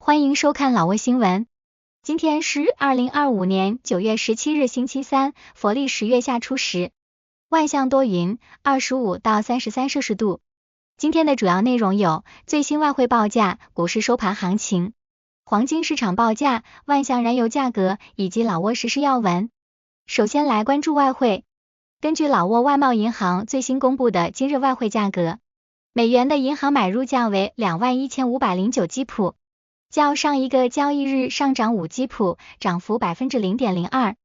欢迎收看老挝新闻。今天是2025年9月17日星期三，佛历10月夏初时，万象多云，25到33摄氏度。今天的主要内容有最新外汇报价、股市收盘行情、黄金市场报价、万象燃油价格以及老挝时事要闻。首先来关注外汇。根据老挝外贸银行最新公布的今日外汇价格，美元的银行买入价为21509基普，较上一个交易日上涨5基普，涨幅 0.02%。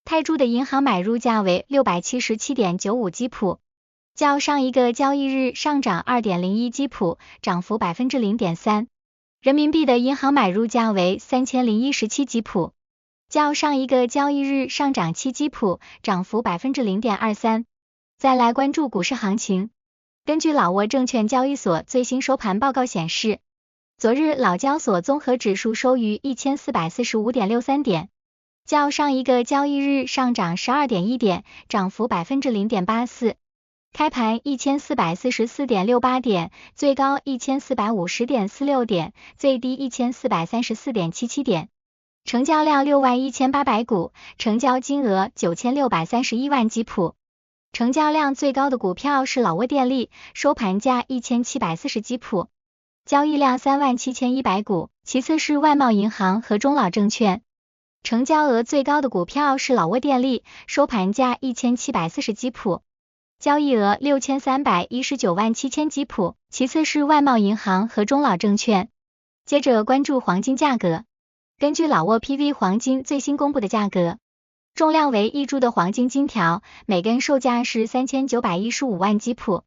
泰铢的银行买入价为 677.95 基普，较上一个交易日上涨 2.01 基普，涨幅 0.3%。人民币的银行买入价为 3017基普，较上一个交易日上涨7基普，涨幅 0.23%。再来关注股市行情。根据老挝证券交易所最新收盘报告显示，昨日老交所综合指数收于 1445.63 点，较上一个交易日上涨 12.1 点，涨幅 0.84%。开盘 1444.68 点，最高 1450.46 点，最低 1434.77 点。成交量61800股，成交金额9631万基普。成交量最高的股票是老挝电力，收盘价1740基普，交易量37100股，其次是外贸银行和中老证券。成交额最高的股票是老挝电力，收盘价1740基普，交易额6319万7000基普，其次是外贸银行和中老证券。接着关注黄金价格。根据老挝 PV 黄金最新公布的价格，重量为1铢的黄金金条，每根售价是3915万基普，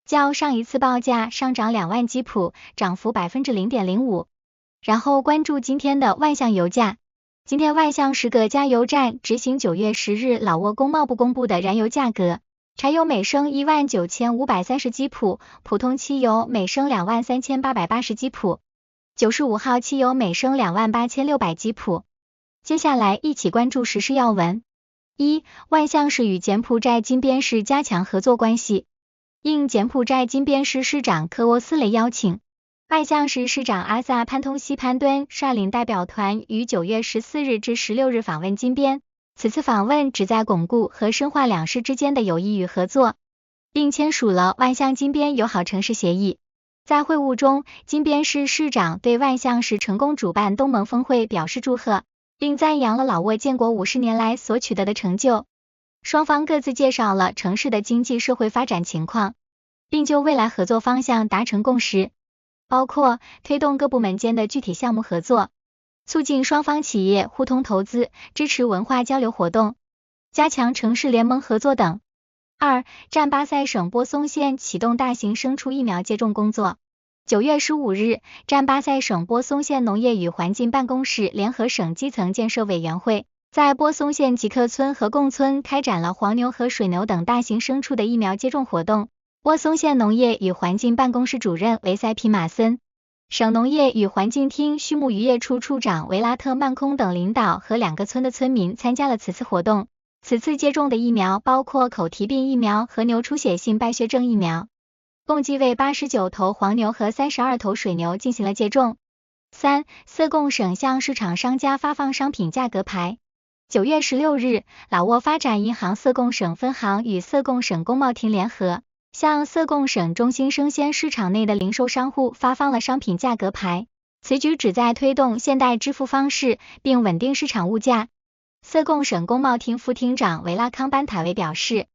较上一次报价上涨2万基普，涨幅 0.05%。然后关注今天的万象油价。今天万象10个加油站执行9月10日老挝工贸部公布的燃油价格，柴油每升19530基普，普通汽油每升23880基普，95号汽油每升28600基普。接下来一起关注时事要闻。1. 万象市与柬埔寨金边市加强合作关系。应柬埔寨金边市市长科沃斯雷邀请，万象市市长阿萨潘通西潘敦率领代表团于9月14日至16日访问金边。此次访问旨在巩固和深化两市之间的友谊与合作，并签署了万象金边友好城市协议。在会晤中，金边市市长对万象市成功主办东盟峰会表示祝贺，并赞扬了老挝建国50年来所取得的成就。双方各自介绍了城市的经济社会发展情况，并就未来合作方向达成共识，包括推动各部门间的具体项目合作，促进双方企业互通投资，支持文化交流活动，加强城市联盟合作等。2. 占巴塞省波松县启动大型牲畜疫苗接种工作。9月15日，占巴塞省波松县农业与环境办公室联合省基层建设委员会在波松县吉克村和贡村开展了黄牛和水牛等大型牲畜的疫苗接种活动。波松县农业与环境办公室主任维塞皮马森、省农业与环境厅畜牧渔业处处长维拉特曼空等领导和2个村的村民参加了此次活动。此次接种的疫苗包括口蹄病疫苗和牛出血性败血症疫苗，共计为89头黄牛和32头水牛进行了接种。3. 色贡省向市场商家发放商品价格牌。9月16日，老挝发展银行色贡省分行与色贡省工贸厅联合，向色贡省中心生鲜市场内的零售商户发放了商品价格牌。此举旨在推动现代支付方式，并稳定市场物价。色贡省工贸厅副厅长维拉康班塔维表示，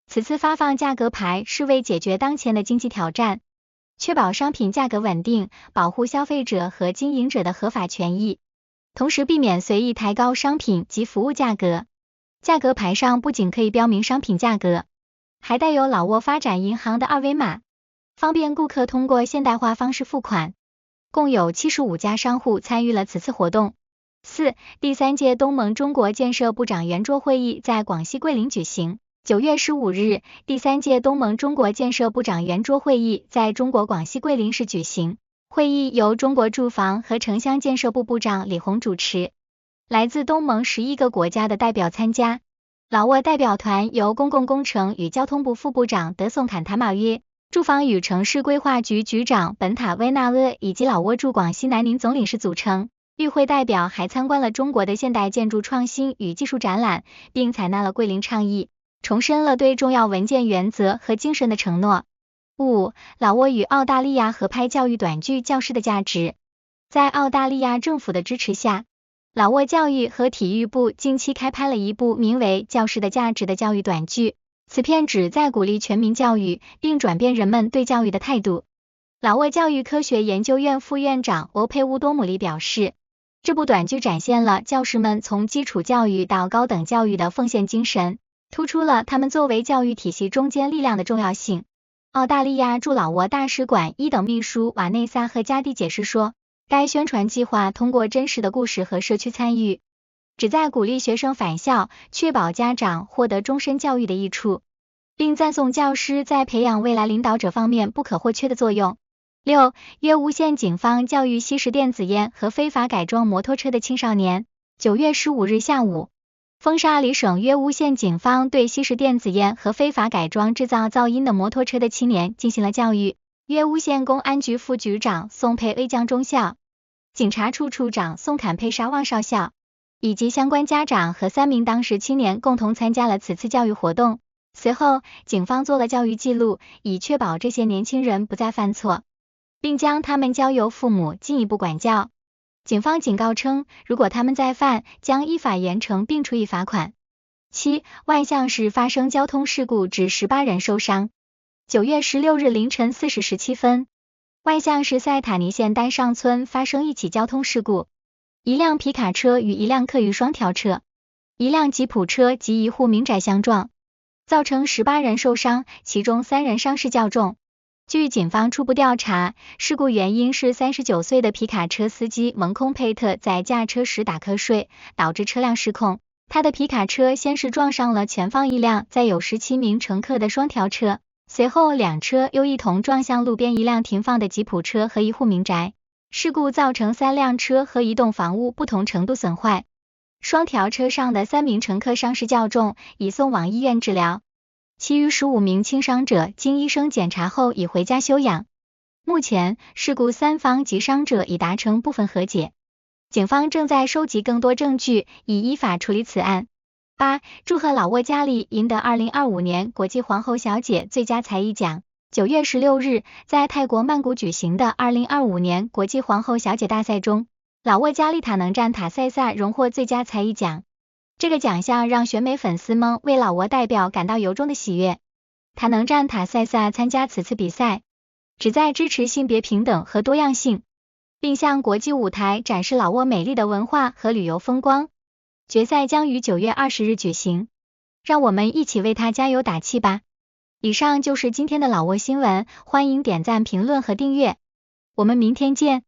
此次发放价格牌是为解决当前的经济挑战，确保商品价格稳定，保护消费者和经营者的合法权益，同时避免随意抬高商品及服务价格。价格牌上不仅可以标明商品价格，还带有老挝发展银行的二维码，方便顾客通过现代化方式付款。共有75家商户参与了此次活动。4. 第3届东盟中国建设部长圆桌会议在广西桂林举行。9月15日，第3届东盟中国建设部长圆桌会议在中国广西桂林市举行。会议由中国住房和城乡建设部部长李宏主持，来自东盟11个国家的代表参加。老挝代表团由公共工程与交通部副部长德颂坎塔马约、住房与城市规划局局长本塔威纳阿以及老挝驻广西南宁总领事组成。与会代表还参观了中国的现代建筑创新与技术展览，并采纳了桂林倡议，重申了对重要文件原则和精神的承诺。5. 老挝与澳大利亚合拍教育短剧教师的价值。在澳大利亚政府的支持下，老挝教育和体育部近期开拍了一部名为《教师的价值》的教育短剧，此片旨在鼓励全民教育，并转变人们对教育的态度。老挝教育科学研究院副院长欧佩乌多姆利表示，这部短剧展现了教师们从基础教育到高等教育的奉献精神，突出了他们作为教育体系中坚力量的重要性。澳大利亚驻老挝大使馆一等秘书瓦内萨和加蒂解释说，该宣传计划通过真实的故事和社区参与，旨在鼓励学生返校，确保家长获得终身教育的益处，并赞颂教师在培养未来领导者方面不可或缺的作用。6. 约乌县警方教育吸食电子烟和非法改装摩托车的青少年。9月15日下午，风沙里省约乌县警方对吸食电子烟和非法改装制造噪音的摩托车的青年进行了教育。约乌县公安局副局长宋佩威江中校、警察处处长宋坎佩沙旺少校以及相关家长和3名当时青年共同参加了此次教育活动。随后，警方做了教育记录，以确保这些年轻人不再犯错，并将他们交由父母进一步管教。警方警告称，如果他们再犯，将依法严惩并处以罚款。7. 万象市发生交通事故致18人受伤。9月16日凌晨4时17分，万象市塞塔尼县丹上村发生一起交通事故，一辆皮卡车与一辆客运双条车、一辆吉普车及一户民宅相撞，造成18人受伤，其中3人伤势较重。据警方初步调查，事故原因是39岁的皮卡车司机蒙空佩特在驾车时打瞌睡，导致车辆失控。他的皮卡车先是撞上了前方一辆载有17名乘客的双条车，随后2车又一同撞向路边一辆停放的吉普车和一户民宅。事故造成3辆车和一栋房屋不同程度损坏，双条车上的3名乘客伤势较重，已送往医院治疗。其余15名轻伤者经医生检查后已回家休养。目前，事故3方及伤者已达成部分和解，警方正在收集更多证据，以依法处理此案。8. 祝贺老挝佳丽赢得2025年国际皇后小姐最佳才艺奖。9月16日，在泰国曼谷举行的2025年国际皇后小姐大赛中，老挝佳丽塔能战塔塞萨荣获最佳才艺奖。这个奖项让选美粉丝们为老挝代表感到由衷的喜悦。塔能战塔塞萨参加此次比赛，旨在支持性别平等和多样性，并向国际舞台展示老挝美丽的文化和旅游风光。决赛将于9月20日举行，让我们一起为她加油打气吧。以上就是今天的老挝新闻，欢迎点赞、评论和订阅，我们明天见。